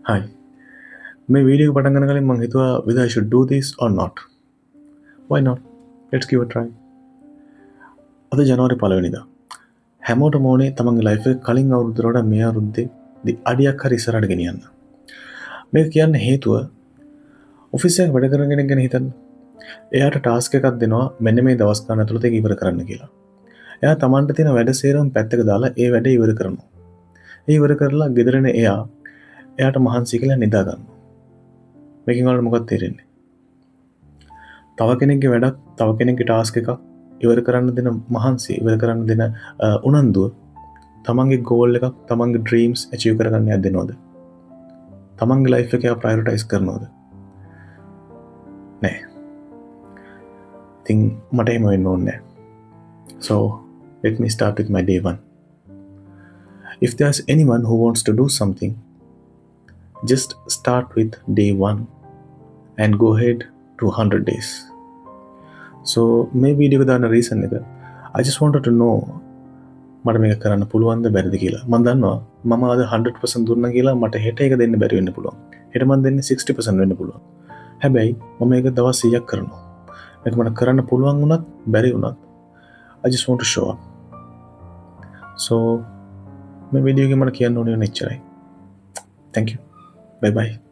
Hi. මේ video එක පටන් ගන්න කලින් මම හිතුවා whether I should do this or not. Why not? Let's give a try. අද ජනවාරි 1 වෙනිදා. හැමෝටම ඕනේ තමන්ගේ ලයිෆ් එක කලින් අවුරුද්දට වඩා මේ අවුරුද්දේ අඩියක් හරි ඉස්සරහට ගෙනියන්න. මේක කියන්න හේතුව ඔෆිස් එකක වැඩ කරන කෙනෙක් ගැන හිතන්න. එයාට ටාස්ක් එකක් දෙනවා මෙන්න මේ දවස් ගන්න ඇතුළත ඒක ඉවර කරන්න කියලා. එයා තමන්ට තියෙන වැඩ සේරම පැත්තක දාලා ඒ වැඩේ ඉවර කරනවා. ඒ ඉවර කරලා ගෙදර එන එයාට මහන්සි කියලා නිදා ගන්නවා. මේකෙන් වලට මොකක්ද තේරෙන්නේ? තව කෙනෙක්ගේ වැඩක් තව කෙනෙක්ගේ ටාස්ක් එකක් ඉවර කරන්න දෙන මහන්සි ඉවර කරන්න දෙන උනන්දුව තමන්ගේ ගෝල් එකක් තමන්ගේ ඩ්‍රීම්ස් ඇචීව් කරගන්න යද්දෙනවද? තමන්ගේ ලයිෆ් එක ප්‍රයොරිටයිස් කරනවද? නෑ. ඉතින් මට එහෙම වෙන්න ඕනේ නෑ. So let me start with my day 1. If there's anyone who wants to do something, just start with day 1 and go ahead to 100 days. So මේ වීඩියෝ එක දාන්න රීසන් එක I just wanted to know මට මේක කරන්න පුළුවන්ද බැරිද කියලා. මම දන්නවා මම අද 100% දුන්නා කියලා මට හෙට එක දෙන්න බැරි වෙන්න පුළුවන්. හෙට මම දෙන්නේ 60% වෙන්න පුළුවන්. හැබැයි මම මේක දවස් 100ක් කරනවා. මේක මට කරන්න පුළුවන් වුණත් බැරි වුණත් I just want to show up. So මේ වීඩියෝ එකේ මට කියන්න ඕනේ එච්චරයි. Thank you. Bye bye.